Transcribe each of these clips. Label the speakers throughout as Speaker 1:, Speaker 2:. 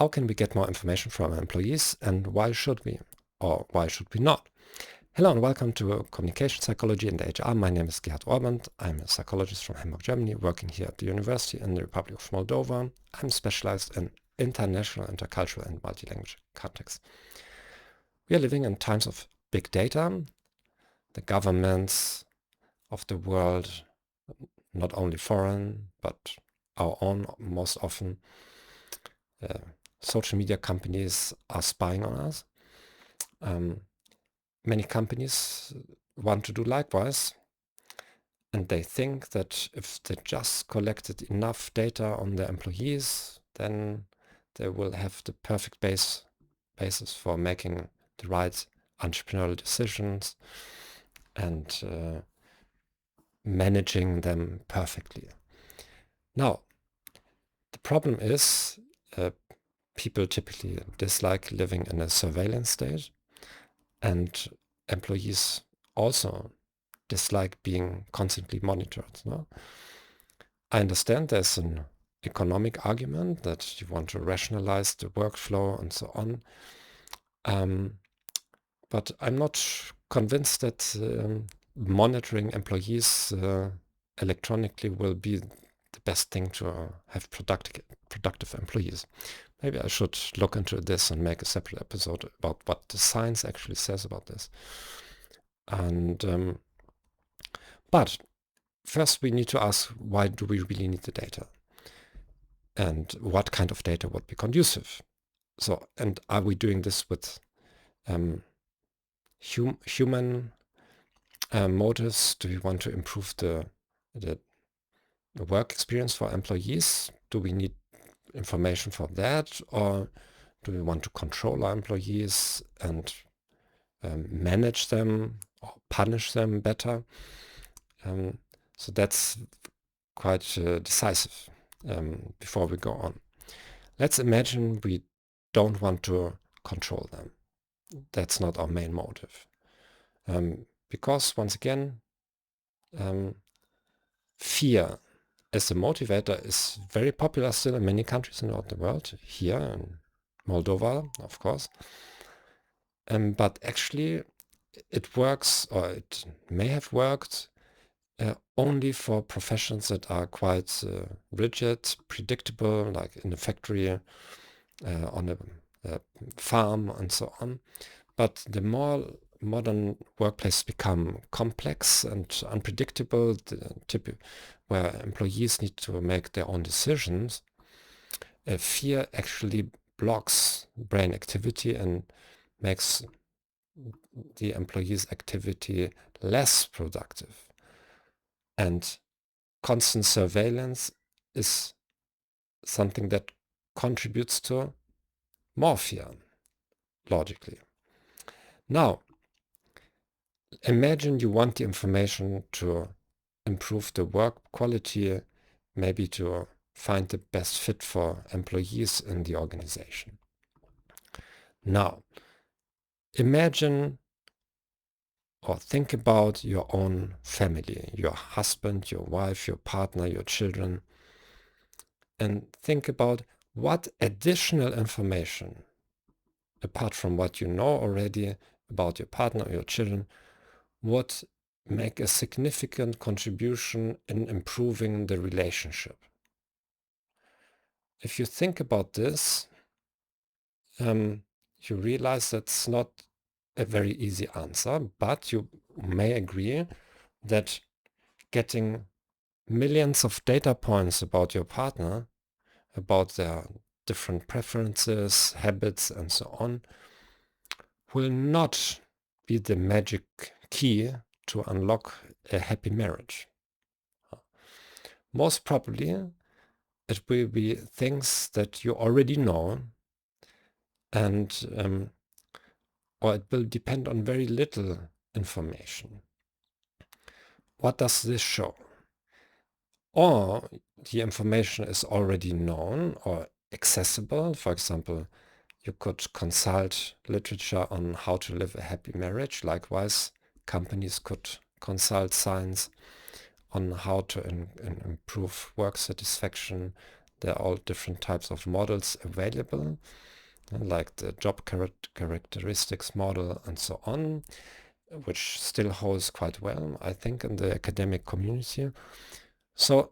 Speaker 1: how can we get more information from our employees, and why should we, or why should we not? Hello and welcome to Communication Psychology and HR. My name is Gerhard Orband. I'm a psychologist from Hamburg, Germany, working here at the University in the Republic of Moldova. I'm specialized in international, intercultural and multi-language contexts. We are living in times of big data. The governments of the world, not only foreign, but our own most often, social media companies are spying on us. Many companies want to do likewise, and they think that if they just collected enough data on their employees, then they will have the perfect basis for making the right entrepreneurial decisions and managing them perfectly. Now, the problem is people typically dislike living in a surveillance state, and employees also dislike being constantly monitored. No? I understand there's an economic argument that you want to rationalize the workflow and so on. But I'm not convinced that monitoring employees electronically will be the best thing to have productive employees. Maybe I should look into this and make a separate episode about what the science actually says about this. And but first we need to ask, why do we really need the data? And what kind of data would be conducive? So, and are we doing this with human motives? Do we want to improve the work experience for employees? Do we need information for that? Or do we want to control our employees and manage them or punish them better? So that's quite decisive before we go on. Let's imagine we don't want to control them. That's not our main motive. Because once again, fear as a motivator is very popular still in many countries around the world, here in Moldova, of course. But actually it works, or it may have worked, only for professions that are quite rigid, predictable, like in a factory, on a farm and so on. But the more modern workplaces become complex and unpredictable, where employees need to make their own decisions, fear actually blocks brain activity and makes the employee's activity less productive. And constant surveillance is something that contributes to more fear, logically. Now, imagine you want the information to improve the work quality, maybe to find the best fit for employees in the organization. Now, imagine or think about your own family, your husband, your wife, your partner, your children, and think about what additional information, apart from what you know already about your partner or your children, would make a significant contribution in improving the relationship. If you think about this, you realize that's not a very easy answer, but you may agree that getting millions of data points about your partner, about their different preferences, habits, and so on, will not be the magic key to unlock a happy marriage. Most probably, it will be things that you already know, and or it will depend on very little information. What does this show? Or the information is already known or accessible. For example, you could consult literature on how to live a happy marriage. Likewise, companies could consult science on how to improve work satisfaction. There are all different types of models available, like the job characteristics model and so on, which still holds quite well, I think, in the academic community. So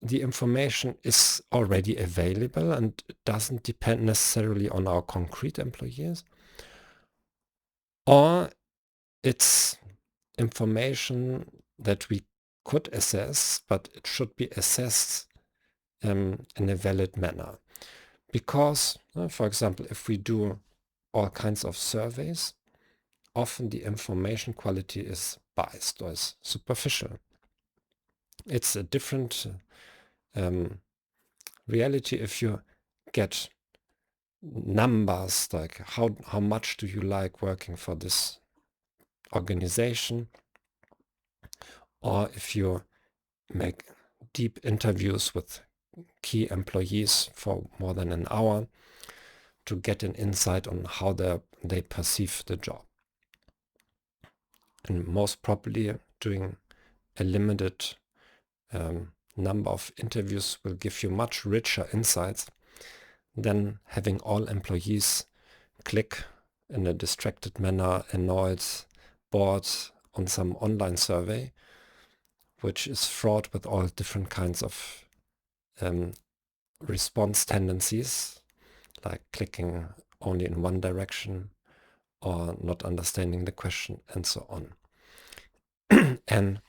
Speaker 1: the information is already available and it doesn't depend necessarily on our concrete employees, or it's information that we could assess, but it should be assessed in a valid manner. Because, for example, if we do all kinds of surveys, often the information quality is biased or is superficial. It's a different reality if you get numbers like how much do you like working for this organization, or if you make deep interviews with key employees for more than an hour to get an insight on how they perceive the job. And most probably doing a limited number of interviews will give you much richer insights than having all employees click in a distracted manner, annoyed, bored on some online survey, which is fraught with all different kinds of response tendencies, like clicking only in one direction or not understanding the question and so on. And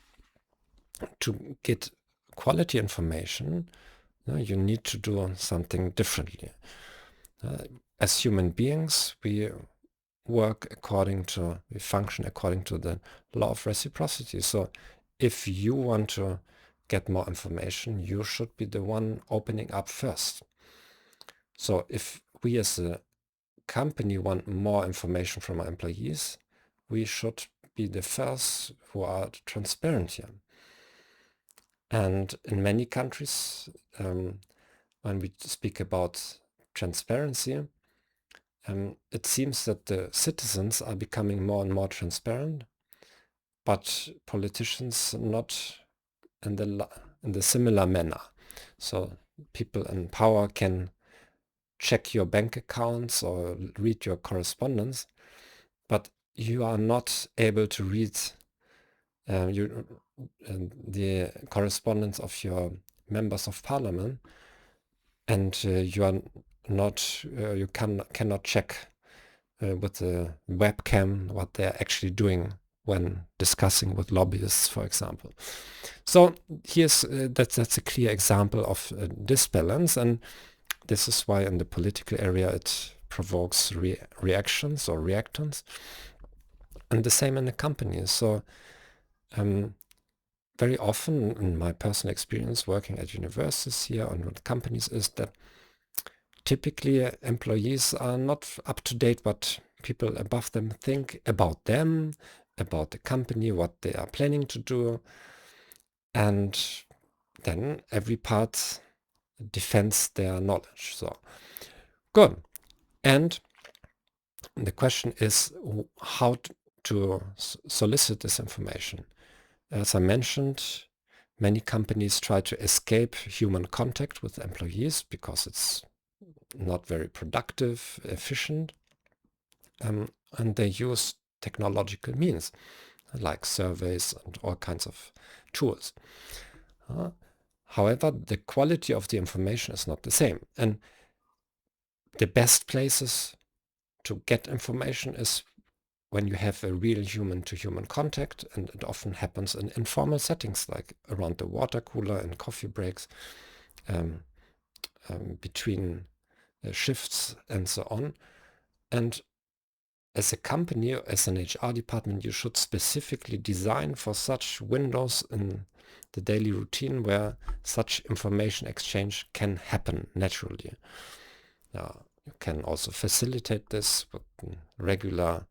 Speaker 1: to get quality information, you need to do something differently. As human beings, we function according to the law of reciprocity. So if you want to get more information, you should be the one opening up first. So if we as a company want more information from our employees, we should be the first who are transparent here. And in many countries, when we speak about transparency, it seems that the citizens are becoming more and more transparent, but politicians not in the similar manner. So people in power can check your bank accounts or read your correspondence, but you are not able to read the correspondence of your members of parliament, and you are not you cannot check with the webcam what they're actually doing when discussing with lobbyists, for example. So here's that's a clear example of a disbalance, and this is why in the political area it provokes reactions or reactants, and the same in the companies. So very often in my personal experience working at universities here and with companies is that typically employees are not up to date what people above them think about them, about the company, what they are planning to do. And then every part defends their knowledge. So good. And the question is how to solicit this information. As I mentioned, many companies try to escape human contact with employees because it's not very productive, efficient, and they use technological means like surveys and all kinds of tools. However, the quality of the information is not the same, and the best places to get information is when you have a real human-to-human contact, and it often happens in informal settings like around the water cooler and coffee breaks, between shifts and so on. And as a company, as an HR department, you should specifically design for such windows in the daily routine where such information exchange can happen naturally. You can also facilitate this with regular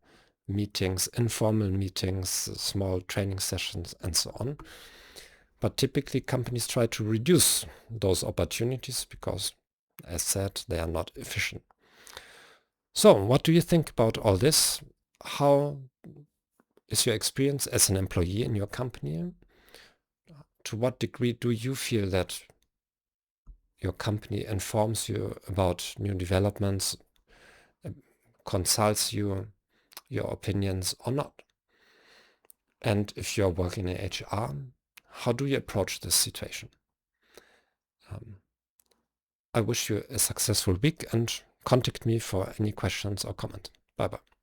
Speaker 1: meetings, informal meetings, small training sessions, and so on. But typically companies try to reduce those opportunities because, as said, they are not efficient. So what do you think about all this? How is your experience as an employee in your company? To what degree do you feel that your company informs you about new developments, consults you, your opinions or not. And if you're working in HR, how do you approach this situation? I wish you a successful week and contact me for any questions or comment. Bye bye.